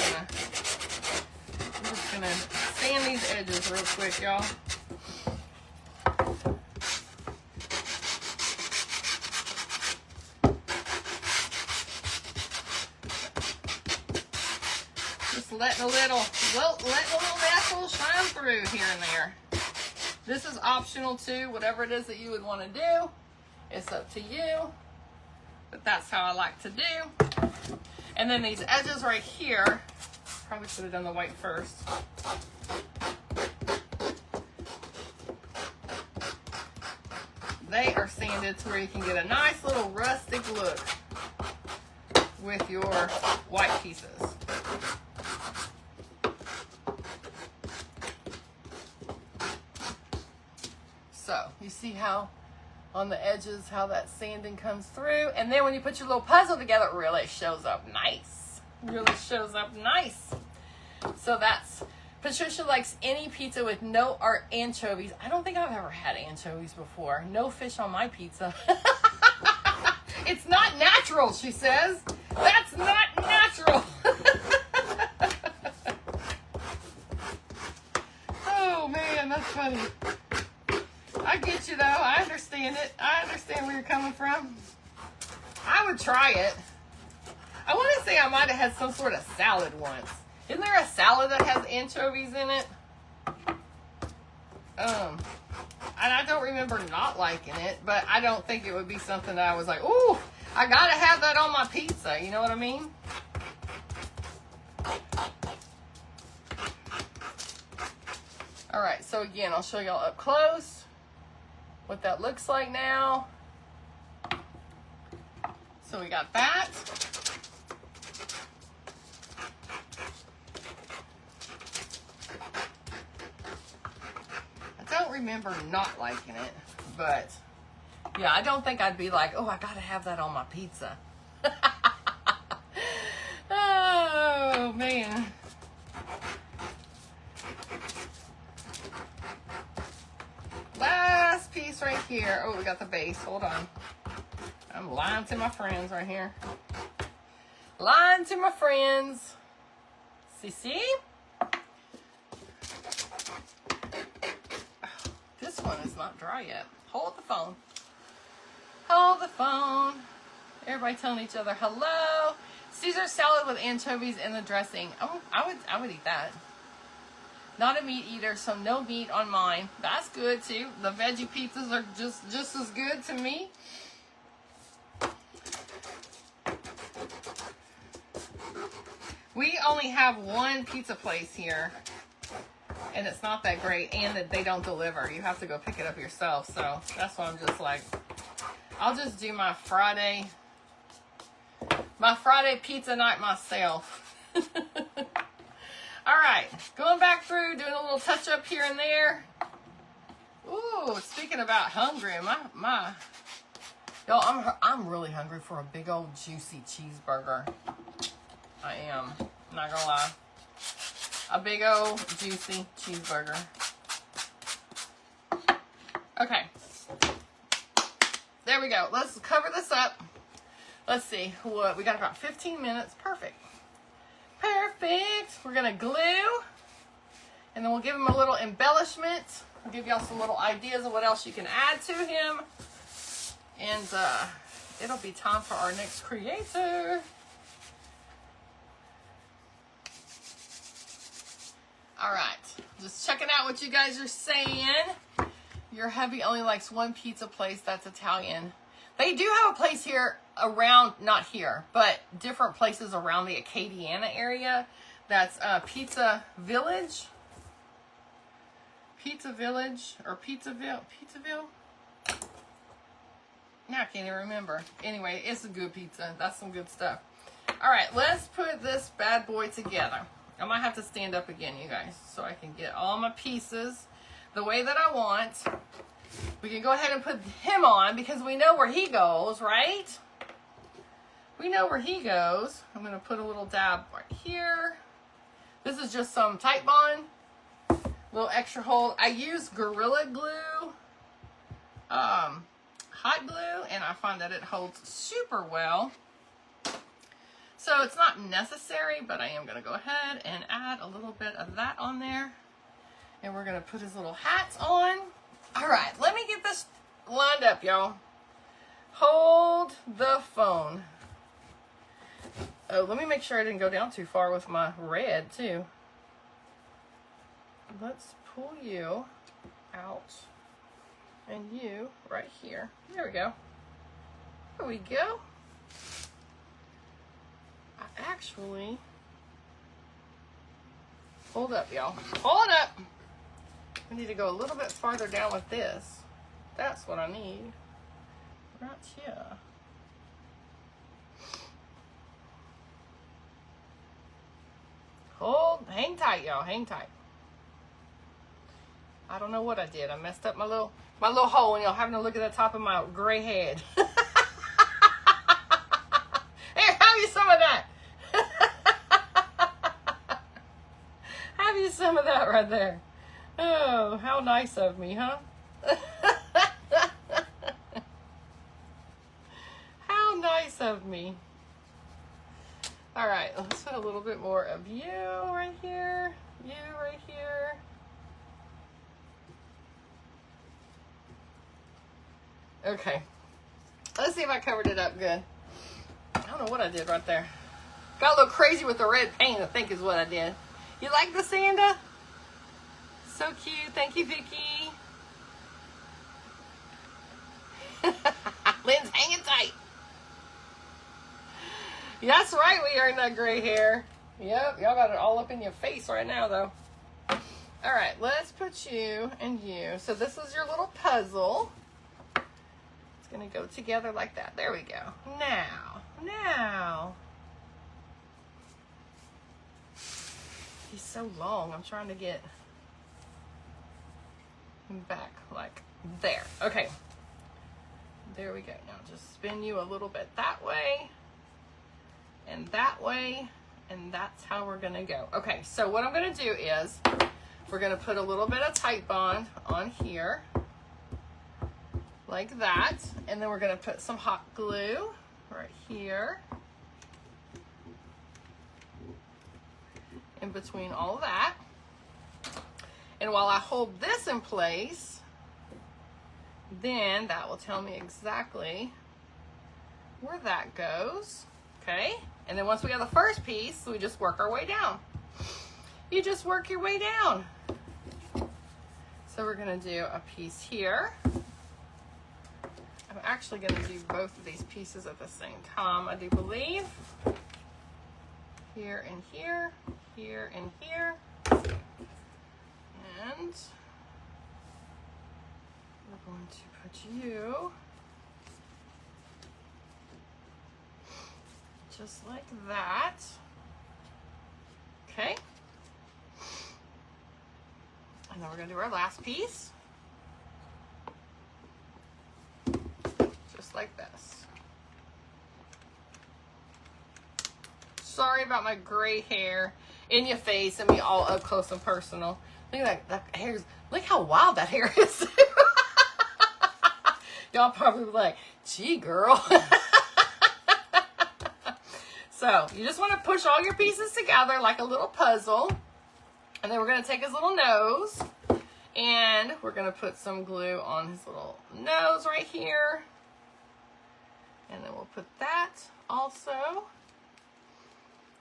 gonna sand these edges real quick, y'all. Just letting a little natural shine through here and there. This is optional too, whatever it is that you would want to do. It's up to you. But that's how I like to do. And then these edges right here, probably should have done the white first. They are sanded to where you can get a nice little rustic look with your white pieces. So, you see how on the edges, how that sanding comes through. And then when you put your little puzzle together, it really shows up nice. Really shows up nice. So that's, Patricia likes any pizza with no anchovies. I don't think I've ever had anchovies before. No fish on my pizza. It's not natural, she says. That's not natural. Oh man, that's funny. I get you though. I understand it. I understand where you're coming from. I would try it. I want to say I might have had some sort of salad once. Isn't there a salad that has anchovies in it? And I don't remember not liking it, but I don't think it would be something that I was like, ooh, I gotta have that on my pizza. You know what I mean? All right, so again, I'll show y'all up close what that looks like now. So we got that. I don't remember not liking it, but yeah, I don't think I'd be like, oh, I gotta have that on my pizza. Oh man. Last piece right here. Oh, we got the base. Hold on. I'm lying to my friends right here. Lying to my friends. See? This one is not dry yet. Hold the phone. Hold the phone. Everybody telling each other hello. Caesar salad with anchovies in the dressing. Oh, I would eat that. Not a meat eater, so no meat on mine. That's good too. The veggie pizzas are just as good to me. We only have one pizza place here, and it's not that great, and that they don't deliver. You have to go pick it up yourself, so that's why I'm just like, I'll just do my Friday pizza night myself. All right, going back through, doing a little touch up here and there. Ooh, speaking about hungry, y'all, I'm really hungry for a big old juicy cheeseburger. I am, not gonna lie. A big old juicy cheeseburger. Okay. There we go. Let's cover this up. Let's see. What we got about 15 minutes. Perfect. Perfect. We're gonna glue. And then we'll give him a little embellishment. I'll give y'all some little ideas of what else you can add to him. And it'll be time for our next creator. All right, just checking out what you guys are saying. Your hubby only likes one pizza place that's Italian. They do have a place here around, not here, but different places around the Acadiana area. That's Pizza Village. Pizza Village or Pizzaville? Now I can't even remember. Anyway, it's a good pizza. That's some good stuff. All right, let's put this bad boy together. I might have to stand up again, you guys, so I can get all my pieces the way that I want. We can go ahead and put him on because we know where he goes, right? We know where he goes. I'm going to put a little dab right here. This is just some Titebond. Little extra hold. I use Gorilla Glue, hot glue, and I find that it holds super well. So it's not necessary, but I am going to go ahead and add a little bit of that on there. And we're going to put his little hats on. All right, let me get this lined up, y'all. Hold the phone. Oh, let me make sure I didn't go down too far with my red, too. Let's pull you out. And you right here. There we go. There we go. Actually, hold up, y'all. Hold up. I need to go a little bit farther down with this. That's what I need. Right here. Hang tight, y'all. Hang tight. I don't know what I did. I messed up my little hole, and y'all having to look at the top of my gray head. Here, have you some of that. Have you some of that right there. Oh, how nice of me, huh? How nice of me. All right, let's put a little bit more of you right here. You right here. Okay. Let's see if I covered it up good. I don't know what I did right there. Got a little crazy with the red paint, I think is what I did. You like the Sanda? So cute. Thank you, Vicky. Lynn's hanging tight. That's right, we are in that gray hair. Yep, y'all got it all up in your face right now, though. All right, let's put you and you. So this is your little puzzle. It's going to go together like that. There we go. Now. He's so long. I'm trying to get him back like there. Okay. There we go. Now just spin you a little bit that way. And that way. And that's how we're going to go. Okay, so what I'm going to do is we're going to put a little bit of Titebond on here. Like that. And then we're going to put some hot glue right here. In between all of that. And while I hold this in place, then that will tell me exactly where that goes. Okay, and then once we have the first piece, we just work our way down. You just work your way down. So we're gonna do a piece here. I'm actually gonna do both of these pieces at the same time, I do believe. Here and here, here and here. And we're going to put you just like that. Okay. And then we're going to do our last piece. Just like this. Sorry about my gray hair in your face and me all up close and personal. Look at that hair's, look how wild that hair is. Y'all probably like, gee, girl. So you just want to push all your pieces together like a little puzzle. And then we're going to take his little nose and we're going to put some glue on his little nose right here. And then we'll put that also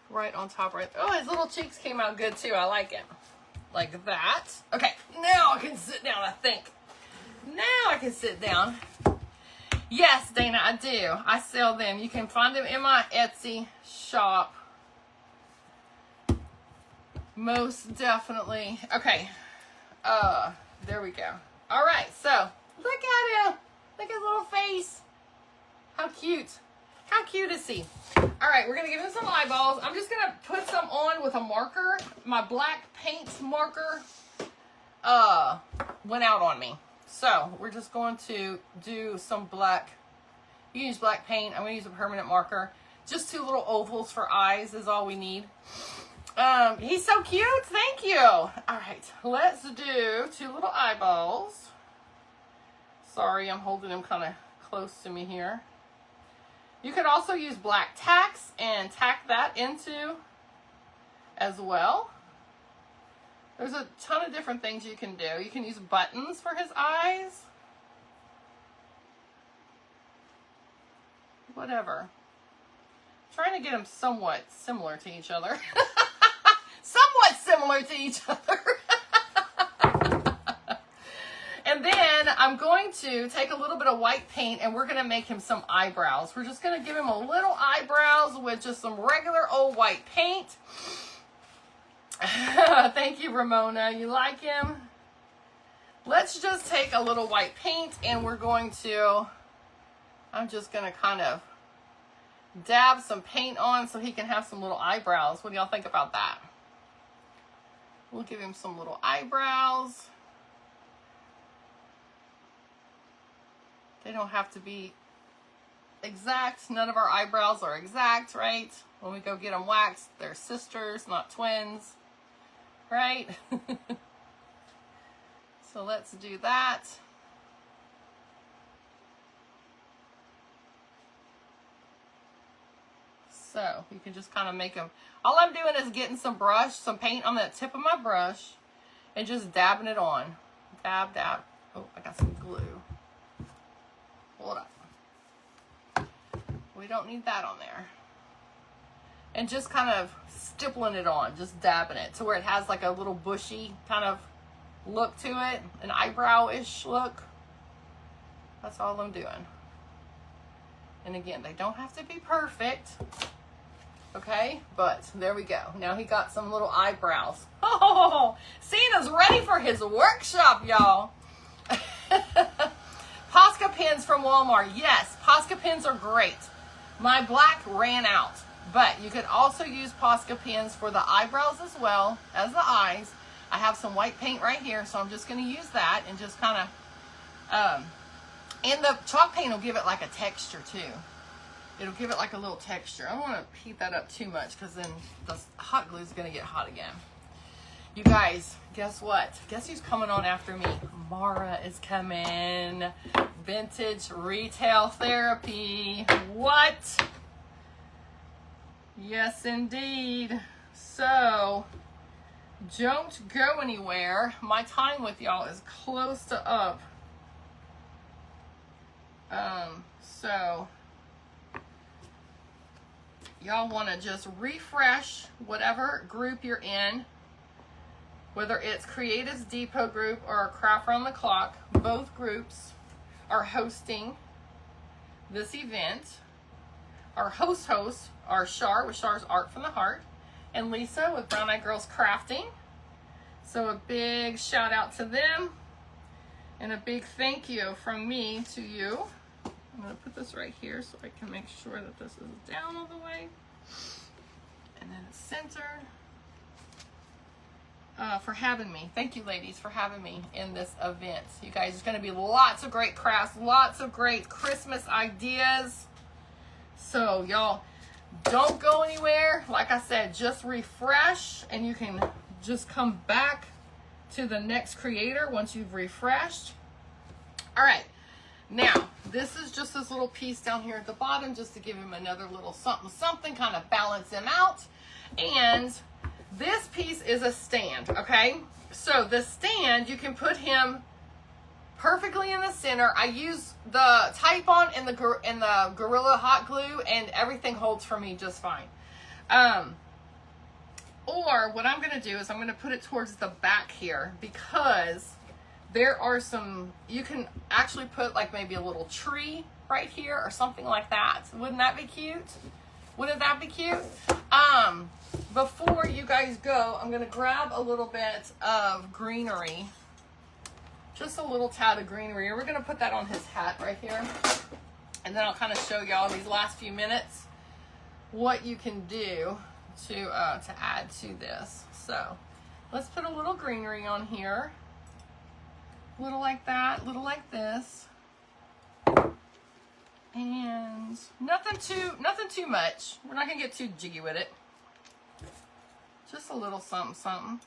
right on top right. Oh, his little cheeks came out good too. I like it. Like that. Okay, now I can sit down, I think. Now I can sit down. Yes, Dana, I do. I sell them. You can find them in my Etsy shop. Most definitely. Okay. There we go. All right, so look at him. Look at his little face. How cute. How cute is he? All right, we're going to give him some eyeballs. I'm just going to put some on with a marker. My black paint marker went out on me. So we're just going to do some black. You can use black paint. I'm going to use a permanent marker. Just 2 little ovals for eyes is all we need. He's so cute. Thank you. All right, let's do 2 little eyeballs. Sorry, I'm holding him kind of close to me here. You could also use black tacks and tack that into as well. There's a ton of different things you can do. You can use buttons for his eyes. Whatever. I'm trying to get them somewhat similar to each other. Somewhat similar to each other. And then I'm going to take a little bit of white paint and we're going to make him some eyebrows. We're just going to give him a little eyebrows with just some regular old white paint. Thank you, Ramona. You like him? Let's just take a little white paint and we're going to, I'm just going to kind of dab some paint on so he can have some little eyebrows. What do y'all think about that? We'll give him some little eyebrows. They don't have to be exact. None of our eyebrows are exact, right? When we go get them waxed, they're sisters, not twins, right? So let's do that. So you can just kind of make them. All I'm doing is getting some brush, some paint on the tip of my brush and just dabbing it on. Dab, dab. Oh, I got some glue. Hold up. We don't need that on there. And just kind of stippling it on, just dabbing it to where it has like a little bushy kind of look to it, an eyebrow-ish look. That's all I'm doing. And again, they don't have to be perfect, okay? But there we go. Now he got some little eyebrows. Oh, Santa's ready for his workshop, y'all. Posca pens from Walmart. Yes, Posca pens are great. My black ran out, but you could also use Posca pens for the eyebrows as well as the eyes. I have some white paint right here, so I'm just going to use that and just kind of, and the chalk paint will give it like a texture too. It'll give it like a little texture. I don't want to heat that up too much because then the hot glue is going to get hot again. You guys, guess what? Guess who's coming on after me? Mara is coming. Vintage Retail Therapy. What? Yes, indeed. So, don't go anywhere. My time with y'all is close to up. So y'all want to just refresh whatever group you're in, whether it's Creatives Depot group or Craft Around the Clock. Both groups are hosting this event. Our hosts are Shar with Shar's Art from the Heart and Lisa with Brown Eyed Girls Crafting. So a big shout out to them and a big thank you from me to you. I'm going to put this right here so I can make sure that this is down all the way. And then it's centered. For having me. Thank you, ladies, for having me in this event. You guys, there's going to be lots of great crafts, lots of great Christmas ideas. So, y'all, don't go anywhere. Like I said, just refresh, and you can just come back to the next creator once you've refreshed. All right. Now, this is just this little piece down here at the bottom just to give him another little something, kind of balance him out. And this piece is a stand, okay? So the stand, you can put him perfectly in the center. I use the Titebond and the Gorilla Hot Glue, and everything holds for me just fine. Or what I'm going to do is I'm going to put it towards the back here, because there are some, you can actually put like maybe a little tree right here or something like that. Wouldn't that be cute? Wouldn't that be cute? Before you guys go, I'm going to grab a little bit of greenery. Just a little tad of greenery. And we're going to put that on his hat right here. And then I'll kind of show y'all these last few minutes what you can do to add to this. So let's put a little greenery on here. A little like that, a little like this. And nothing too much. We're not going to get too jiggy with it. Just a little something, something.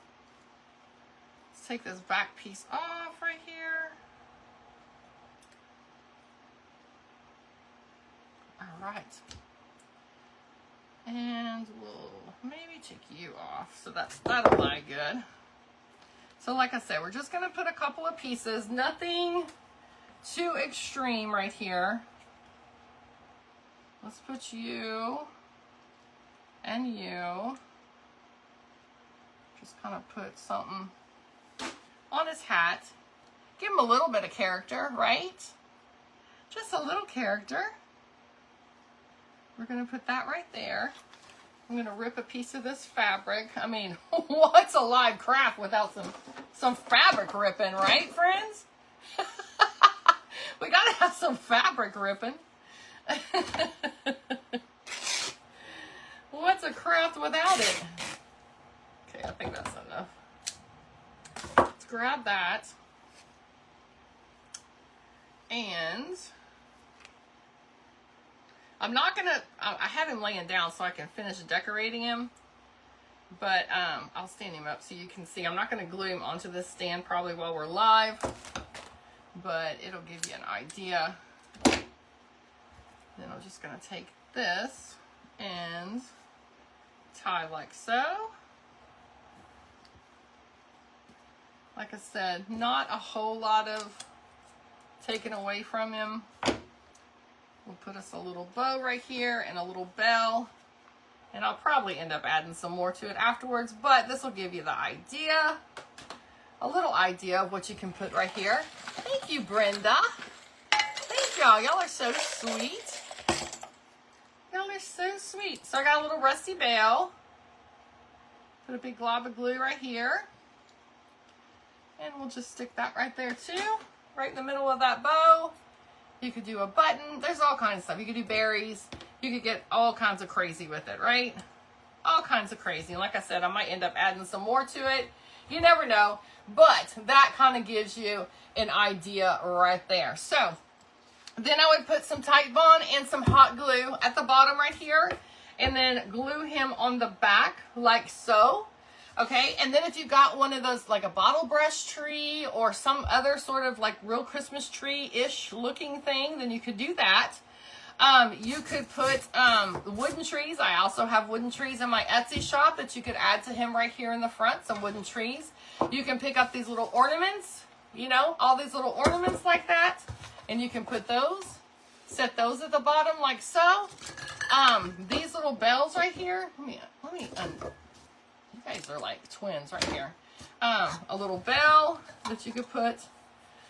Let's take this back piece off right here. All right. And we'll maybe take you off. So that'll lie good. So like I said, we're just going to put a couple of pieces. Nothing too extreme right here. Let's put you and you. Just kind of put something on his hat. Give him a little bit of character, right? Just a little character. We're going to put that right there. I'm going to rip a piece of this fabric. I mean, what's a live craft without some fabric ripping, right, friends? We got to have some fabric ripping. What's a craft without it? Okay, I think that's enough. Let's grab that. And I'm not going to, I have him laying down so I can finish decorating him. But I'll stand him up so you can see. I'm not going to glue him onto this stand probably while we're live. But it'll give you an idea. Then I'm just going to take this and tie like so. Like I said, not a whole lot of taken away from him. We'll put us a little bow right here and a little bell. And I'll probably end up adding some more to it afterwards, but this will give you the idea. A little idea of what you can put right here. Thank you, Brenda. Thank y'all. Y'all are so sweet. Y'all are so sweet. So I got a little rusty bell. Put a big glob of glue right here. And we'll just stick that right there too. Right in the middle of that bow. You could do a button. There's all kinds of stuff. You could do berries. You could get all kinds of crazy with it, right? All kinds of crazy. And like I said, I might end up adding some more to it. You never know. But that kind of gives you an idea right there. So then I would put some Titebond and some hot glue at the bottom right here. And then glue him on the back like so. Okay, and then if you got one of those, like a bottle brush tree or some other sort of like real Christmas tree-ish looking thing, then you could do that. You could put wooden trees. I also have wooden trees in my Etsy shop that you could add to him right here in the front, some wooden trees. You can pick up these little ornaments, you know, all these little ornaments like that, and you can put those Set those at the bottom like so. These little bells right here. Let me. You guys are like twins right here. A little bell that you could put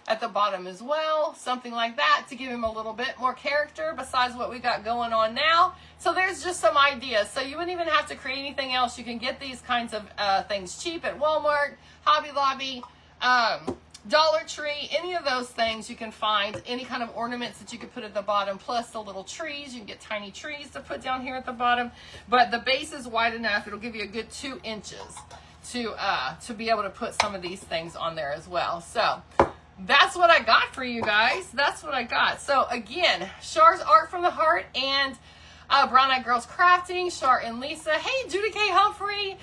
at the bottom as well, something like that to give him a little bit more character besides what we got going on now. So there's just some ideas. So you wouldn't even have to create anything else. You can get these kinds of things cheap at Walmart, Hobby Lobby, Dollar Tree, any of those things you can find. Any kind of ornaments that you could put at the bottom, plus the little trees. You can get tiny trees to put down here at the bottom. But the base is wide enough. It'll give you a good 2 inches to be able to put some of these things on there as well. So that's what I got for you guys. That's what I got. So again, Char's Art from the Heart and Brown Eyed Girls Crafting, Char and Lisa. Hey, Judy K. Humphrey.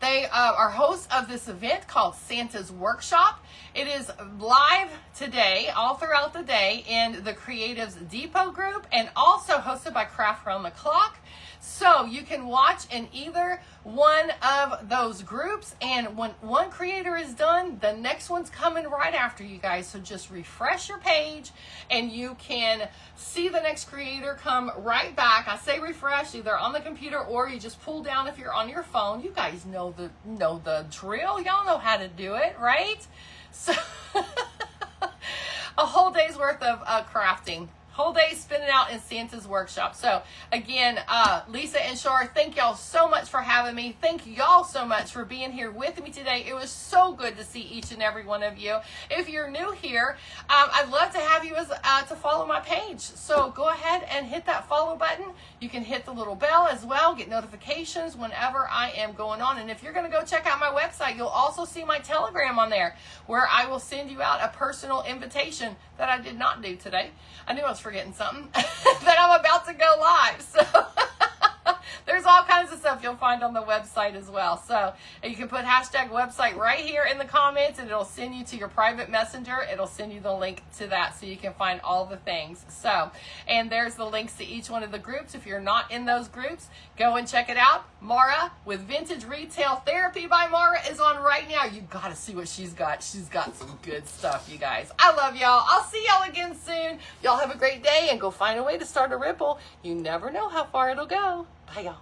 They are hosts of this event called Santa's Workshop. It is live today, all throughout the day, in the Creatives Depot group, and also hosted by Craft Around the Clock. So you can watch in either one of those groups, and when one creator is done, the next one's coming right after, you guys. So just refresh your page and you can see the next creator come right back. I say refresh either on the computer or you just pull down if you're on your phone. You guys know the drill. Y'all know how to do it, right? So a whole day's worth of crafting. Whole day spinning out in Santa's Workshop. So again, Lisa and Char, thank y'all so much for having me. Thank y'all so much for being here with me today. It was so good to see each and every one of you. If you're new here, I'd love to have you as to follow my page. So go ahead and hit that follow button. You can hit the little bell as well, get notifications whenever I am going on. And if you're going to go check out my website, you'll also see my Telegram on there, where I will send you out a personal invitation that I did not do today. I knew I was forgetting something that I'm about to go live. So there's all kinds of stuff you'll find on the website as well. So you can put hashtag website right here in the comments and it'll send you to your private messenger. It'll send you the link to that so you can find all the things. So, and there's the links to each one of the groups. If you're not in those groups, go and check it out. Mara with Vintage Retail Therapy by Mara is on right now. You got to see what she's got. She's got some good stuff, you guys. I love y'all. I'll see y'all again soon. Y'all have a great day and go find a way to start a ripple. You never know how far it'll go. Bye, y'all.